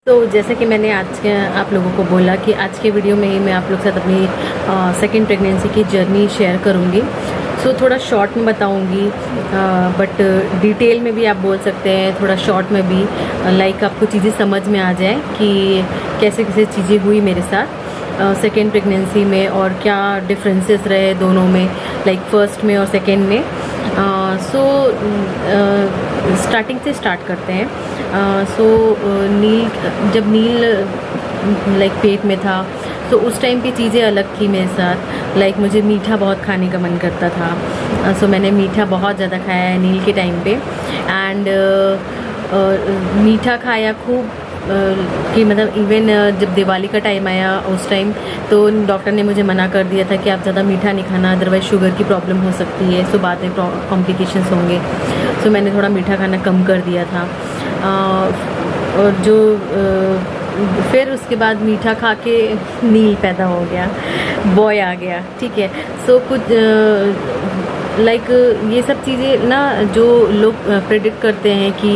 तो जैसे कि मैंने आज के आप लोगों को बोला कि आज के वीडियो में ही मैं आप लोग के साथ अपनी सेकेंड प्रेगनेंसी की जर्नी शेयर करूँगी। सो थोड़ा शॉर्ट में बताऊँगी, बट डिटेल में भी आप बोल सकते हैं, थोड़ा शॉर्ट में भी, लाइक आपको चीज़ें समझ में आ जाए कि कैसे कैसे चीज़ें हुई मेरे साथ सेकेंड प्रेगनेंसी में और क्या डिफरेंसेस रहे दोनों में, लाइक फर्स्ट में और सेकेंड में। सो स्टार्टिंग से स्टार्ट करते हैं। जब नील लाइक पेट में था तो उस टाइम पे चीज़ें अलग थी मेरे साथ। लाइक मुझे मीठा बहुत खाने का मन करता था। सो मैंने मीठा बहुत ज़्यादा खाया है नील के टाइम पे। एंड मीठा खाया खूब कि मतलब इवन जब दिवाली का टाइम आया उस टाइम तो डॉक्टर ने मुझे मना कर दिया था कि आप ज़्यादा मीठा नहीं खाना, अदरवाइज़ शुगर की प्रॉब्लम हो सकती है, सो बाद में कॉम्प्लिकेशंस होंगे। सो मैंने थोड़ा मीठा खाना कम कर दिया था। और जो फिर उसके बाद मीठा खा के नील पैदा हो गया, बॉय आ गया, ठीक है। सो कुछ लाइक ये सब चीज़ें ना जो लोग प्रेडिक्ट करते हैं कि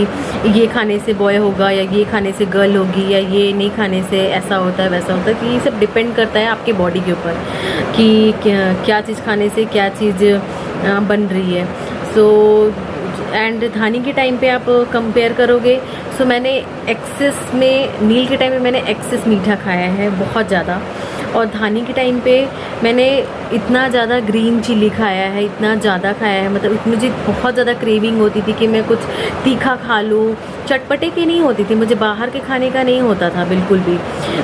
ये खाने से बॉय होगा या ये खाने से गर्ल होगी या ये नहीं खाने से ऐसा होता है वैसा होता है, कि ये सब डिपेंड करता है आपके बॉडी के ऊपर कि क्या चीज़ खाने से क्या चीज़ बन रही है। सो एंड धानी के टाइम पे आप कंपेयर करोगे, सो मैंने एक्सेस में नील के टाइम में मैंने एक्सेस मीठा खाया है बहुत ज़्यादा, और धानी के टाइम पे मैंने इतना ज़्यादा ग्रीन चिली खाया है, इतना ज़्यादा खाया है, मतलब मुझे बहुत ज़्यादा क्रेविंग होती थी कि मैं कुछ तीखा खा लूँ। चटपटे की नहीं होती थी, मुझे बाहर के खाने का नहीं होता था बिल्कुल भी,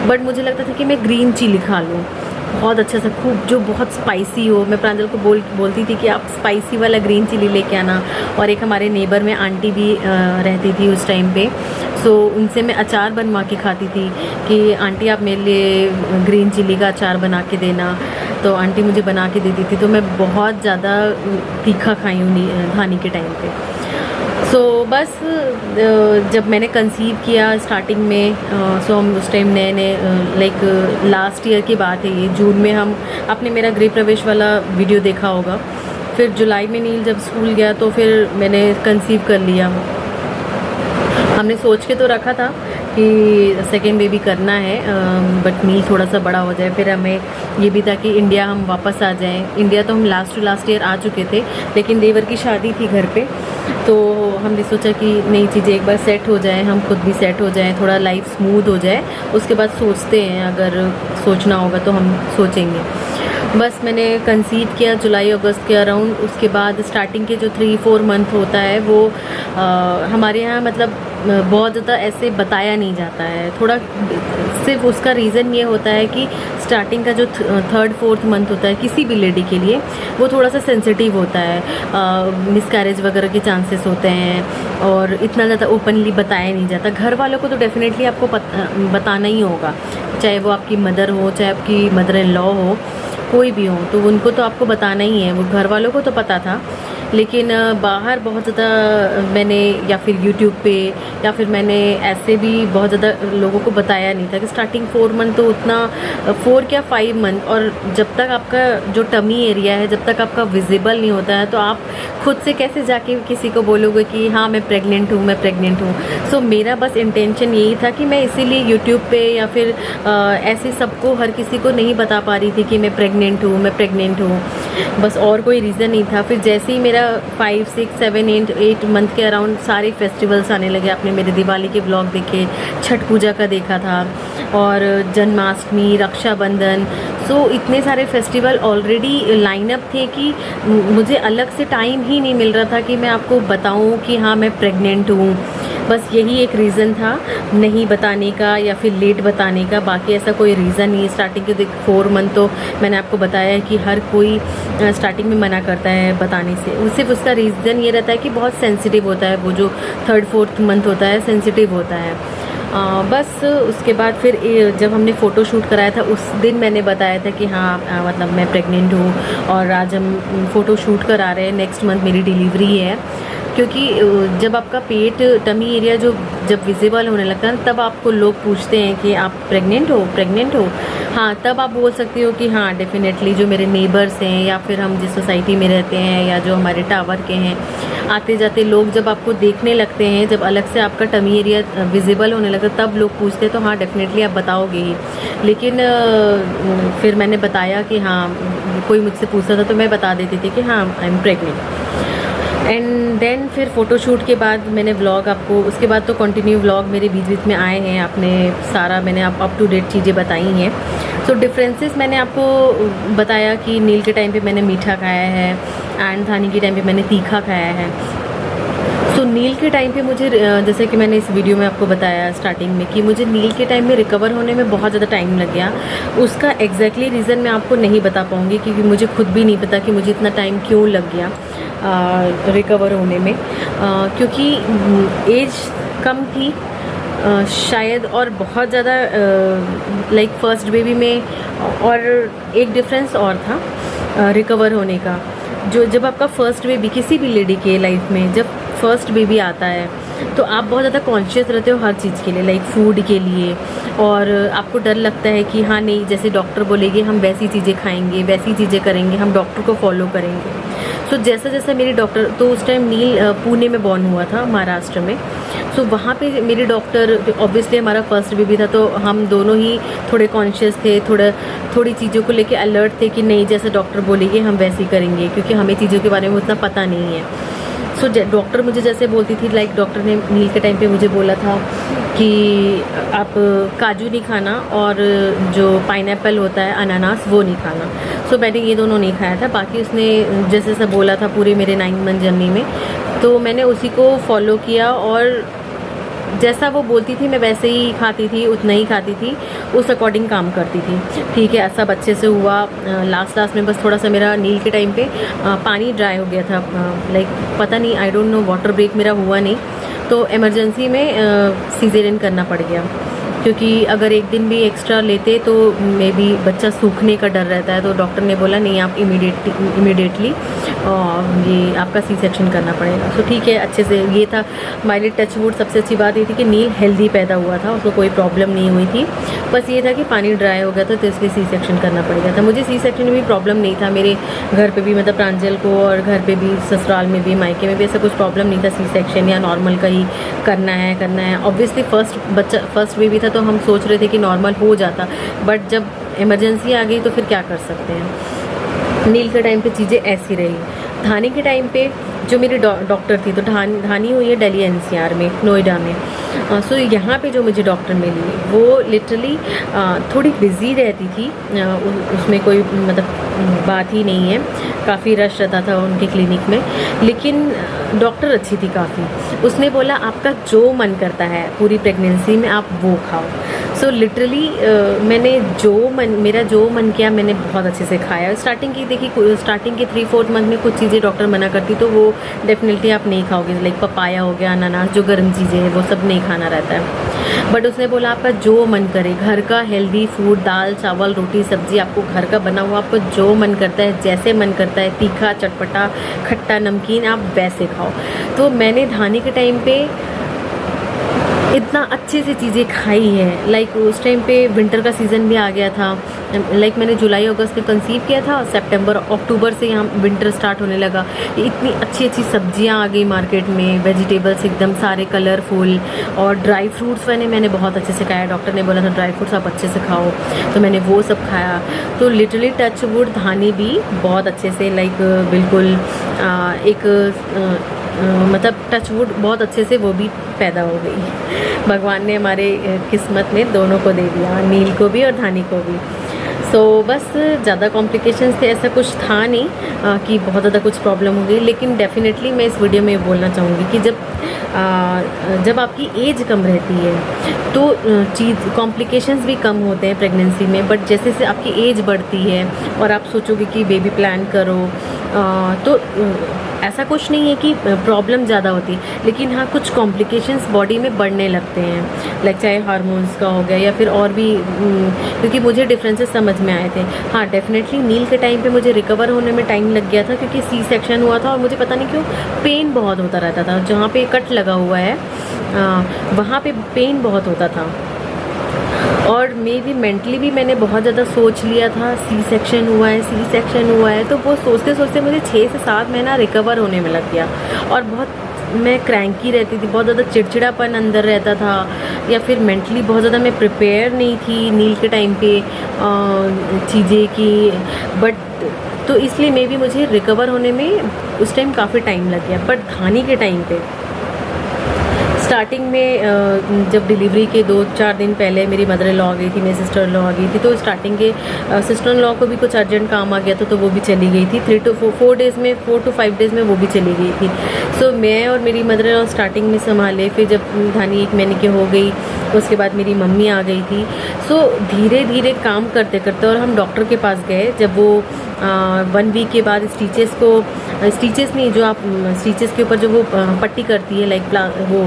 बट मुझे लगता था कि मैं ग्रीन चिली खा लूँ बहुत अच्छा सा, खूब जो बहुत स्पाइसी हो। मैं प्रांजल को बोलती थी कि आप स्पाइसी वाला ग्रीन चिली लेके आना। और एक हमारे नेबर में आंटी भी रहती थी उस टाइम पे, सो उनसे मैं अचार बनवा के खाती थी कि आंटी आप मेरे लिए ग्रीन चिली का अचार बना के देना, तो आंटी मुझे बना के देती थी। तो मैं बहुत ज़्यादा तीखा खाई हूँ धानी के टाइम पे। सो बस जब मैंने कंसीव किया स्टार्टिंग में, सो हम उस टाइम नए नए लाइक लास्ट ईयर की बात है ये, जून में हम आपने मेरा गृह प्रवेश वाला वीडियो देखा होगा। फिर जुलाई में नील जब स्कूल गया तो फिर मैंने कंसीव कर लिया। हमने सोच के तो रखा था कि सेकेंड बेबी करना है, बट नील थोड़ा सा बड़ा हो जाए। फिर हमें ये भी था कि इंडिया हम वापस आ जाएं। इंडिया तो हम लास्ट ईयर आ चुके थे, लेकिन देवर की शादी थी घर पे, तो हमने सोचा कि नई चीज़ें एक बार सेट हो जाएं, हम खुद भी सेट हो जाएं, थोड़ा लाइफ स्मूथ हो जाए, उसके बाद सोचते हैं, अगर सोचना होगा तो हम सोचेंगे। बस मैंने कंसीव किया जुलाई अगस्त के अराउंड। उसके बाद स्टार्टिंग के जो 3-4 मंथ होता है वो हमारे यहाँ मतलब बहुत ज़्यादा ऐसे बताया नहीं जाता है। थोड़ा सिर्फ उसका रीज़न ये होता है कि स्टार्टिंग का जो 3rd-4th मंथ होता है किसी भी लेडी के लिए, वो थोड़ा सा सेंसिटिव होता है, मिसकैरेज वगैरह के चांसेस होते हैं, और इतना ज़्यादा ओपनली बताया नहीं जाता। घर वालों को तो डेफिनेटली आपको बताना ही होगा, चाहे वो आपकी मदर हो, चाहे आपकी मदर इन लॉ हो, कोई भी हो, तो उनको तो आपको बताना ही है। वो घर वालों को तो पता था, लेकिन बाहर बहुत ज़्यादा मैंने या फिर यूट्यूब पे या फिर मैंने ऐसे भी बहुत ज़्यादा लोगों को बताया नहीं था कि स्टार्टिंग 4 मंथ तो उतना 4 क्या 5 मंथ, और जब तक आपका जो टमी एरिया है जब तक आपका विजिबल नहीं होता है तो आप खुद से कैसे जाके किसी को बोलोगे कि हाँ मैं प्रेग्नेंट हूँ। सो मेरा बस इंटेंशन यही था कि मैं इसीलिए यूट्यूब पे या फिर ऐसे सबको हर किसी को नहीं बता पा रही थी कि मैं प्रेग्नेंट हूँ, बस और कोई रीज़न नहीं था। फिर जैसे ही मेरा 5, 6, 7, 8 मंथ के अराउंड सारे फेस्टिवल्स आने लगे। आपने मेरे दिवाली के ब्लॉग देखे, छठ पूजा का देखा था, और जन्माष्टमी, रक्षाबंधन, सो इतने सारे फेस्टिवल ऑलरेडी लाइनअप थे कि मुझे अलग से टाइम ही नहीं मिल रहा था कि मैं आपको बताऊं कि हाँ मैं प्रेग्नेंट हूँ। बस यही एक रीज़न था नहीं बताने का या फिर लेट बताने का, बाकी ऐसा कोई रीज़न नहीं। स्टार्टिंग के 4 मंथ तो मैंने आपको बताया है कि हर कोई स्टार्टिंग में मना करता है बताने से, सिर्फ उसका रीज़न ये रहता है कि बहुत सेंसिटिव होता है, वो जो 3rd-4th मंथ होता है सेंसिटिव होता है। बस उसके बाद फिर जब हमने फ़ोटो शूट कराया था उस दिन मैंने बताया था कि हाँ मतलब मैं प्रेग्नेंट हूँ, और आज हम फ़ोटो शूट करा रहे हैं, नेक्स्ट मंथ मेरी डिलीवरी है। क्योंकि जब आपका पेट टमी एरिया जो जब विजिबल होने लगता है ना, तब आपको लोग पूछते हैं कि आप प्रेग्नेंट हो। हाँ, तब आप बोल सकते हो कि हाँ डेफिनेटली जो मेरे नेबर्स हैं या फिर हम जिस सोसाइटी में रहते हैं या जो हमारे टावर के हैं, आते जाते लोग जब आपको देखने लगते हैं, जब अलग से आपका टमी एरिया विजिबल होने लगता है, तब लोग पूछते हैं, तो हाँ डेफिनेटली आप बताओगे ही। लेकिन फिर मैंने बताया कि हाँ, कोई मुझसे पूछता था तो मैं बता देती थी कि हाँ I am pregnant. And then फिर फ़ोटोशूट के बाद मैंने व्लॉग आपको, उसके बाद तो कंटिन्यू व्लॉग मेरे बीच बीच में आए हैं, आपने सारा मैंने अप टू डेट चीज़ें बताई हैं। सो डिफरेंसेस मैंने आपको बताया कि नील के टाइम पे मैंने मीठा खाया है एंड धानी के टाइम पे मैंने तीखा खाया है। सो नील के टाइम पे मुझे, जैसे कि मैंने इस वीडियो में आपको बताया स्टार्टिंग में, कि मुझे नील के टाइम में रिकवर होने में बहुत ज़्यादा टाइम लग गया। उसका एग्जैक्टली रीज़न मैं आपको नहीं बता पाऊँगी, क्योंकि मुझे खुद भी नहीं पता कि मुझे इतना टाइम क्यों लग गया रिकवर होने में, क्योंकि एज कम थी शायद, और बहुत ज़्यादा लाइक फर्स्ट बेबी में, और एक डिफरेंस और था रिकवर होने का। जो जब आपका फर्स्ट बेबी, किसी भी लेडी के लाइफ में जब फर्स्ट बेबी आता है, तो आप बहुत ज़्यादा कॉन्शियस रहते हो हर चीज़ के लिए, लाइक फूड के लिए, और आपको डर लगता है कि हाँ नहीं, जैसे डॉक्टर बोलेंगे हम वैसी चीज़ें खाएंगे, वैसी चीज़ें करेंगे, हम डॉक्टर को फॉलो करेंगे। सो जैसा जैसा मेरी डॉक्टर, तो उस टाइम नील पुणे में बॉर्न हुआ था, महाराष्ट्र में। सो वहाँ पे मेरे डॉक्टर, ऑब्वियसली हमारा फर्स्ट बेबी था, तो हम दोनों ही थोड़े कॉन्शियस थे, थोड़ी चीज़ों को लेके अलर्ट थे कि नहीं, जैसे डॉक्टर बोलेंगे हम वैसे ही करेंगे, क्योंकि हमें चीज़ों के बारे में उतना पता नहीं है। सो डॉक्टर मुझे जैसे बोलती थी, लाइक डॉक्टर ने नील के टाइम पे मुझे बोला था कि आप काजू नहीं खाना, और जो पाइनएप्पल होता है, अनानास, वो नहीं खाना। सो मैंने ये दोनों नहीं खाया था। बाकी उसने जैसे जैसा बोला था पूरे मेरे 9 मंथ जर्नी में, तो मैंने उसी को फॉलो किया, और जैसा वो बोलती थी मैं वैसे ही खाती थी, उतना ही खाती थी, उस अकॉर्डिंग काम करती थी। ठीक है, सब अच्छे से हुआ। लास्ट में बस थोड़ा सा मेरा नील के टाइम पे पानी ड्राई हो गया था, लाइक पता नहीं, I don't know, water break मेरा हुआ नहीं, तो इमरजेंसी में सीज़ेरियन करना पड़ गया, क्योंकि अगर एक दिन भी एक्स्ट्रा लेते तो मे बी बच्चा सूखने का डर रहता है। तो डॉक्टर ने बोला नहीं, आप इमीडिएटली ये आपका सी सेक्शन करना पड़ेगा। सो ठीक है, अच्छे से ये था हमारे लिए टच वुड। सबसे अच्छी बात ये थी कि नील हेल्दी पैदा हुआ था, उसको कोई प्रॉब्लम नहीं हुई थी। बस ये था कि पानी ड्राई हो गया था, तो इसलिए सी सेक्शन करना पड़ गया था। मुझे सी सेक्शन में भी प्रॉब्लम नहीं था, मेरे घर पे भी, मतलब प्रांजल को, और घर पे भी, ससुराल में भी, मायके में भी ऐसा कुछ प्रॉब्लम नहीं था। सी सेक्शन या नॉर्मल का ही करना है। ऑब्वियसली फर्स्ट बेबी था, तो हम सोच रहे थे कि नॉर्मल हो जाता, बट जब इमरजेंसी आ गई तो फिर क्या कर सकते हैं। नील के टाइम पे चीज़ें ऐसी रही। धानी के टाइम पे जो मेरी डॉक्टर थी, तो धानी हुई है दिल्ली एनसीआर में, नोएडा में। सो यहाँ पे जो मुझे डॉक्टर मिली, वो लिटरली थोड़ी बिज़ी रहती थी, उसमें कोई मतलब बात ही नहीं है, काफ़ी रश रहता था उनके क्लिनिक में, लेकिन डॉक्टर अच्छी थी काफ़ी। उसने बोला आपका जो मन करता है पूरी प्रेगनेंसी में आप वो खाओ। सो लिटरली मेरा जो मन किया मैंने बहुत अच्छे से खाया। स्टार्टिंग के 3-4 मंथ में कुछ चीज़ें डॉक्टर मना करती, तो वो डेफिनेटली आप नहीं खाओगे, लाइक पपाया हो गया, अनानास, जो गर्म चीज़ें हैं वो सब नहीं खाना रहता है। बट उसने बोला आपका जो मन करे, घर का हेल्दी फूड, दाल चावल रोटी सब्जी, आपको घर का बना हुआ, आपको जो मन करता है, जैसे मन करता है, तीखा चटपटा खट्टा नमकीन, आप वैसे खाओ। तो मैंने धानी के टाइम पे इतना अच्छे से चीज़ें खाई है। लाइक उस टाइम पे विंटर का सीज़न भी आ गया था, लाइक मैंने जुलाई अगस्त में कंसीव किया था, सितंबर अक्टूबर से यहाँ विंटर स्टार्ट होने लगा। इतनी अच्छी अच्छी सब्जियाँ आ गई मार्केट में, वेजिटेबल्स एकदम सारे कलरफुल, और ड्राई फ्रूट्स मैंने बहुत अच्छे से खाया। डॉक्टर ने बोला था ड्राई फ्रूट्स आप अच्छे से खाओ, तो मैंने वो सब खाया। तो लिटरली टच वुड धानी भी बहुत अच्छे से, लाइक बिल्कुल मतलब टच वुड बहुत अच्छे से वो भी पैदा हो गई। भगवान ने हमारे किस्मत में दोनों को दे दिया, नील को भी और धानी को भी। सो बस ज़्यादा कॉम्प्लिकेशंस थे, ऐसा कुछ था नहीं कि बहुत ज़्यादा कुछ प्रॉब्लम हो गई। लेकिन डेफिनेटली मैं इस वीडियो में बोलना चाहूँगी कि जब आपकी एज कम रहती है तो कॉम्प्लिकेशंस भी कम होते हैं प्रेगनेंसी में। बट जैसे जैसे आपकी एज बढ़ती है और आप सोचोगे कि बेबी प्लान करो, तो ऐसा कुछ नहीं है कि प्रॉब्लम ज़्यादा होती है, लेकिन हाँ कुछ कॉम्प्लिकेशंस बॉडी में बढ़ने लगते हैं, लाइक चाहे हार्मोन्स का हो गया या फिर और भी क्योंकि मुझे डिफरेंसेस समझ में आए थे। हाँ डेफिनेटली नील के टाइम पे मुझे रिकवर होने में टाइम लग गया था, क्योंकि सी सेक्शन हुआ था और मुझे पता नहीं क्यों पेन बहुत होता रहता था। जहाँ पे कट लगा हुआ है वहाँ पे पेन बहुत होता था, और मे भी मेंटली भी मैंने बहुत ज़्यादा सोच लिया था सी सेक्शन हुआ है, सी सेक्शन हुआ है, तो वो सोचते सोचते मुझे 6 से 7 महीना रिकवर होने में लग गया। और बहुत मैं क्रैंकी रहती थी, बहुत ज़्यादा चिड़चिड़ापन अंदर रहता था, या फिर मेंटली बहुत ज़्यादा मैं प्रिपेयर नहीं थी नील के टाइम पे चीज़ें की, बट तो इसलिए मे भी मुझे रिकवर होने में उस टाइम काफ़ी टाइम लग गया। बट धानी के टाइम पे स्टार्टिंग में जब डिलीवरी के 2-4 दिन पहले मेरी मदर इन लॉ आ गई थी, मेरी सिस्टर इन लॉ आ गई थी, तो स्टार्टिंग के सिस्टर इन लॉ को भी कुछ अर्जेंट काम आ गया था, तो वो भी चली गई थी। 4 to 5 डेज़ में वो भी चली गई थी। सो मैं और मेरी मदर इन लॉ स्टार्टिंग में संभाले, फिर जब धानी 1 महीने की हो गई उसके बाद मेरी मम्मी आ गई थी। सो धीरे धीरे काम करते करते, और हम डॉक्टर के पास गए जब वो 1 वीक के बाद स्टिचेस नहीं, जो आप स्टिचेस के ऊपर जो वो पट्टी करती है, लाइक वो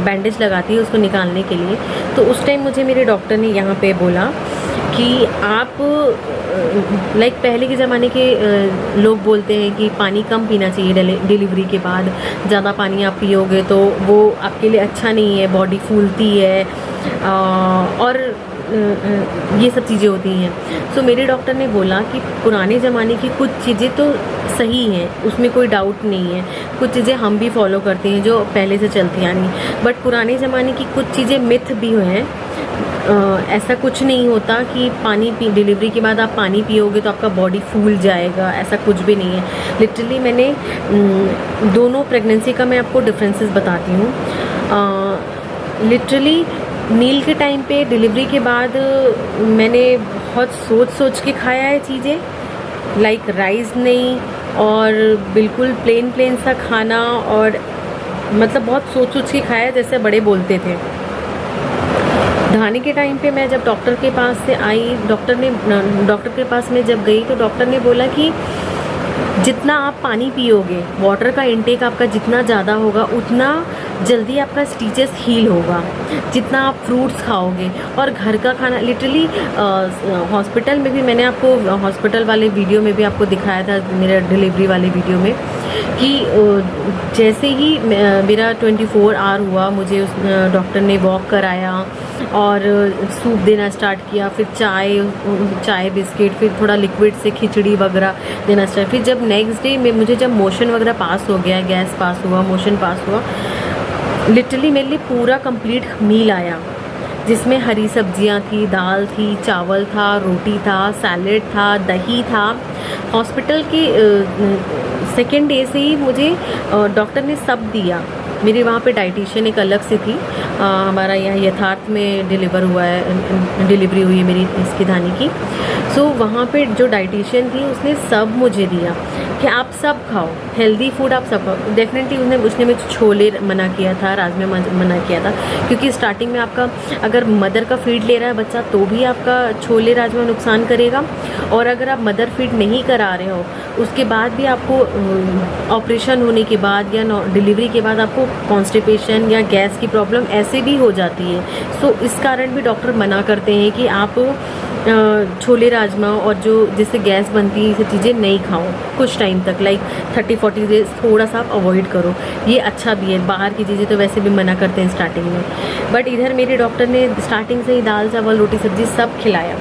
बैंडेज लगाती है उसको निकालने के लिए, तो उस टाइम मुझे मेरे डॉक्टर ने यहाँ पे बोला कि आप लाइक पहले के ज़माने के लोग बोलते हैं कि पानी कम पीना चाहिए डिलीवरी के बाद, ज़्यादा पानी आप पियोगे तो वो आपके लिए अच्छा नहीं है, बॉडी फूलती है और ये सब चीज़ें होती हैं। सो मेरे डॉक्टर ने बोला कि पुराने ज़माने की कुछ चीज़ें तो सही हैं, उसमें कोई डाउट नहीं है, कुछ चीज़ें हम भी फॉलो करते हैं जो पहले से चलती आनी, बट पुराने ज़माने की कुछ चीज़ें मिथ भी हैं। ऐसा कुछ नहीं होता कि डिलीवरी के बाद आप पानी पियोगे तो आपका बॉडी फूल जाएगा, ऐसा कुछ भी नहीं है। लिटरली मैंने दोनों प्रेगनेंसी का मैं आपको डिफरेंसेस बताती हूँ। लिटरली नील के टाइम पे डिलीवरी के बाद मैंने बहुत सोच के खाया है चीज़ें, लाइक राइस नहीं और बिल्कुल प्लेन सा खाना, और मतलब बहुत सोच के खाया जैसे बड़े बोलते थे। धानी के टाइम पे मैं जब डॉक्टर के पास से आई, डॉक्टर के पास में जब गई तो डॉक्टर ने बोला कि जितना आप पानी पियोगे, वाटर का इंटेक आपका जितना ज़्यादा होगा उतना जल्दी आपका स्टिचेस हील होगा, जितना आप फ्रूट्स खाओगे और घर का खाना। लिटरली हॉस्पिटल में भी मैंने आपको हॉस्पिटल वाले वीडियो में भी आपको दिखाया था, मेरा डिलीवरी वाले वीडियो में, कि जैसे ही मेरा 24 आवर हुआ मुझे उस डॉक्टर ने वॉक कराया और सूप देना स्टार्ट किया, फिर चाय बिस्किट, फिर थोड़ा लिक्विड से खिचड़ी वगैरह देना स्टार्ट। फिर जब नेक्स्ट डे में मुझे जब मोशन वगैरह पास हो गया, गैस पास हुआ, मोशन पास हुआ, लिटरली मेरे लिए पूरा कंप्लीट मील आया, जिसमें हरी सब्जियां थी, दाल थी, चावल था, रोटी था, सैलेड था, दही था। हॉस्पिटल के सेकेंड डे से ही मुझे डॉक्टर ने सब दिया। मेरे वहाँ पे डाइटिशियन एक अलग से थी, हमारा यहाँ यथार्थ में डिलीवरी हुई है मेरी इसकी धानी की। सो वहाँ पे जो डाइटिशियन थी उसने सब मुझे दिया कि आप सब खाओ, हेल्दी फूड आप सब खाओ। डेफिनेटली उसने मुझे छोले मना किया था, राजमा मना किया था, क्योंकि स्टार्टिंग में आपका अगर मदर का फीड ले रहा है बच्चा तो भी आपका छोले राजमा नुकसान करेगा, और अगर आप मदर फीड नहीं करा रहे हो उसके बाद भी आपको ऑपरेशन होने के बाद या डिलीवरी के बाद आपको कॉन्स्टिपेशन या गैस की प्रॉब्लम ऐसे भी हो जाती है। सो इस कारण भी डॉक्टर मना करते हैं कि आप छोले राजमा और जो जिससे गैस बनती है ये सब चीज़ें नहीं खाओ कुछ टाइम तक, लाइक 30-40 डेज थोड़ा सा आप अवॉइड करो, ये अच्छा भी है। बाहर की चीज़ें तो वैसे भी मना करते हैं स्टार्टिंग में, बट इधर मेरे डॉक्टर ने स्टार्टिंग से ही दाल चावल रोटी सब्जी सब खिलाया,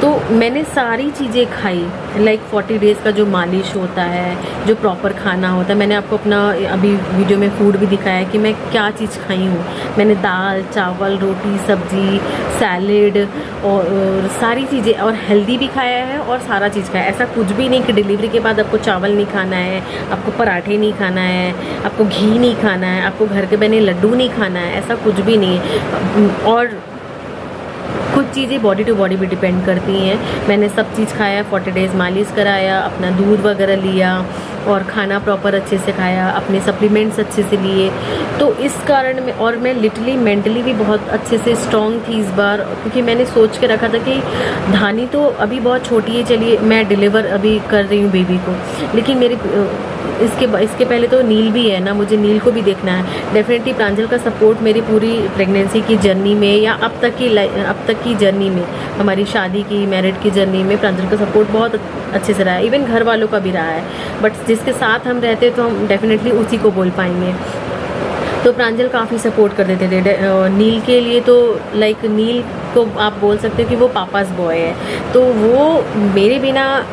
तो मैंने सारी चीज़ें खाई। लाइक 40 डेज़ का जो मालिश होता है, जो प्रॉपर खाना होता है, मैंने आपको अपना अभी वीडियो में फूड भी दिखाया है कि मैं क्या चीज़ खाई हूँ। मैंने दाल चावल रोटी सब्जी सैलेड और सारी चीज़ें, और हेल्दी भी खाया है और सारा चीज़ खाया। ऐसा कुछ भी नहीं कि डिलीवरी के बाद आपको चावल नहीं खाना है, आपको पराठे नहीं खाना है, आपको घी नहीं खाना है, आपको घर के बने लड्डू नहीं खाना है, ऐसा कुछ भी नहीं है। और कुछ चीज़ें बॉडी टू बॉडी भी डिपेंड करती हैं। मैंने सब चीज़ खाया, 40 डेज़ मालिश कराया, अपना दूध वगैरह लिया, और खाना प्रॉपर अच्छे से खाया, अपने सप्लीमेंट्स अच्छे से लिए। तो इस कारण में, और मैं लिटरली मेंटली भी बहुत अच्छे से स्ट्रॉन्ग थी इस बार, क्योंकि मैंने सोच के रखा था कि धानी तो अभी बहुत छोटी है, चलिए मैं डिलीवर अभी कर रही हूँ बेबी को, लेकिन मेरी इसके पहले तो नील भी है ना, मुझे नील को भी देखना है। डेफिनेटली प्रांजल का सपोर्ट मेरी पूरी प्रेगनेंसी की जर्नी में या अब तक की जर्नी में, हमारी शादी की मैरिड की जर्नी में प्रांजल का सपोर्ट बहुत अच्छे से रहा है, इवन घर वालों का भी रहा है। बट जिसके साथ हम रहते तो हम डेफिनेटली उसी को बोल पाएंगे। तो प्रांजल काफ़ी सपोर्ट कर देते थे नील के लिए। तो लाइक नील को आप बोल सकते हो कि वो पापास बॉय है, तो वो मेरे बिना,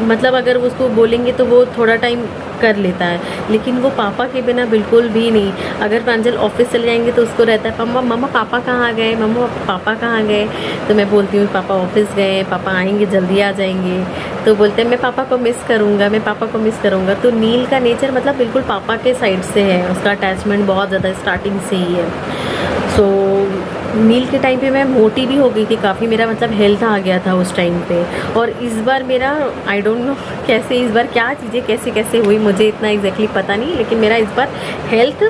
मतलब अगर उसको बोलेंगे तो वो थोड़ा टाइम कर लेता है, लेकिन वो पापा के बिना बिल्कुल भी नहीं। अगर प्रांजल ऑफिस चले जाएंगे तो उसको रहता है मम्मा पापा कहाँ गए, मम्मा पापा कहाँ गए। तो मैं बोलती हूँ पापा ऑफिस गए, पापा आएंगे जल्दी आ जाएंगे। तो बोलते हैं मैं पापा को मिस करूँगा, मैं पापा को मिस करूँगा। तो नील का नेचर मतलब बिल्कुल पापा के साइड से है, उसका अटैचमेंट बहुत ज़्यादा स्टार्टिंग से ही है। सो नील के टाइम पे मैं मोटी भी हो गई थी काफ़ी, मेरा मतलब हेल्थ आ गया था उस टाइम पे। और इस बार मेरा आई डोंट नो कैसे, इस बार क्या चीज़ें कैसे कैसे हुई मुझे इतना एग्जैक्टली पता नहीं, लेकिन मेरा इस बार हेल्थ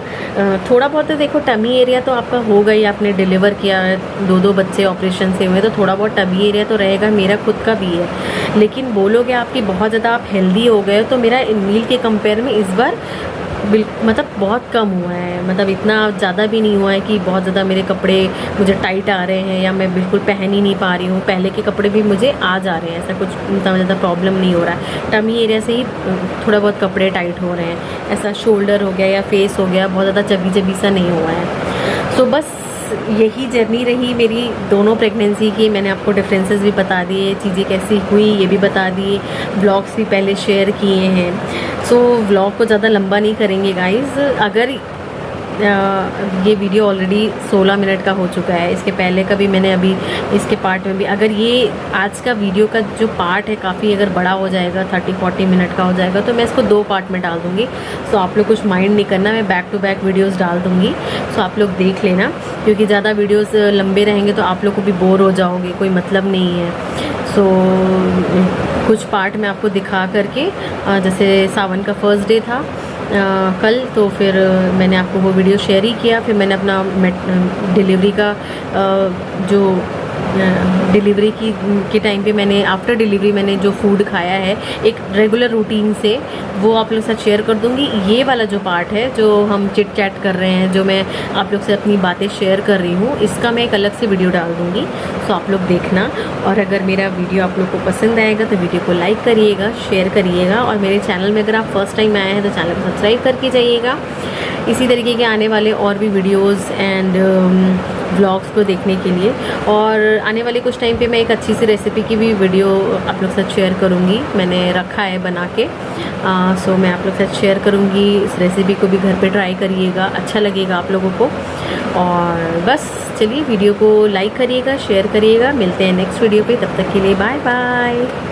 थोड़ा बहुत, तो देखो टमी एरिया तो आपका हो गई, आपने डिलीवर किया, 2 बच्चे ऑपरेशन से हुए, तो थोड़ा बहुत टमी एरिया तो रहेगा, मेरा खुद का भी है। लेकिन बोलोगे आपकी बहुत ज़्यादा आप हेल्दी हो गए, तो मेरा नील के कंपेयर में इस बार मतलब बहुत कम हुआ है, मतलब इतना ज़्यादा भी नहीं हुआ है कि बहुत ज़्यादा मेरे कपड़े मुझे टाइट आ रहे हैं या मैं बिल्कुल पहन ही नहीं पा रही हूँ। पहले के कपड़े भी मुझे आ जा रहे हैं, ऐसा कुछ इतना ज़्यादा प्रॉब्लम नहीं हो रहा है। टमी एरिया से ही थोड़ा बहुत कपड़े टाइट हो रहे हैं, ऐसा शोल्डर हो गया या फेस हो गया बहुत ज़्यादा चबी सा नहीं हुआ है। सो बस यही जर्नी रही मेरी दोनों प्रेगनेंसी की। मैंने आपको डिफरेंसेस भी बता दिए, चीज़ें कैसी हुई ये भी बता दिए, ब्लॉग्स भी पहले शेयर किए हैं। सो व्लॉग को ज़्यादा लंबा नहीं करेंगे गाइस। अगर ये वीडियो ऑलरेडी 16 मिनट का हो चुका है, इसके पहले का भी मैंने अभी इसके पार्ट में भी, अगर ये आज का वीडियो का जो पार्ट है काफ़ी अगर बड़ा हो जाएगा, 30-40 मिनट का हो जाएगा, तो मैं इसको 2 पार्ट में डाल दूँगी। सो आप लोग कुछ माइंड नहीं करना, मैं बैक टू बैक वीडियोस डाल दूँगी। सो आप लोग देख लेना, क्योंकि ज़्यादा वीडियोस लंबे रहेंगे तो आप लोग को भी बोर हो जाओगे, कोई मतलब नहीं है। सो कुछ पार्ट मैं आपको दिखा करके, जैसे सावन का फर्स्ट डे था कल, तो फिर मैंने आपको वो वीडियो शेयर ही किया। फिर मैंने अपना डिलीवरी का जो डिलीवरी के टाइम पे मैंने, आफ्टर डिलीवरी मैंने जो फूड खाया है एक रेगुलर रूटीन से, वो आप लोग के साथ शेयर कर दूंगी। ये वाला जो पार्ट है जो हम चिट चैट कर रहे हैं, जो मैं आप लोग से अपनी बातें शेयर कर रही हूँ, इसका मैं एक अलग से वीडियो डाल दूँगी। सो आप लोग देखना, और अगर मेरा वीडियो आप लोग को पसंद आएगा तो वीडियो को लाइक करिएगा, शेयर करिएगा, और मेरे चैनल में अगर आप फर्स्ट टाइम आए हैं तो चैनल को सब्सक्राइब करके जाइएगा, इसी तरीके के आने वाले और भी वीडियोस एंड व्लॉग्स को देखने के लिए। और आने वाले कुछ टाइम पे मैं एक अच्छी सी रेसिपी की भी वीडियो आप लोग के साथ शेयर करूँगी, मैंने रखा है बना के। सो मैं आप लोग के साथ शेयर करूँगी, इस रेसिपी को भी घर पे ट्राई करिएगा, अच्छा लगेगा आप लोगों को। और बस चलिए, वीडियो को लाइक करिएगा, शेयर करिएगा, मिलते हैं नेक्स्ट वीडियो पे, तब तक के लिए बाय बाय।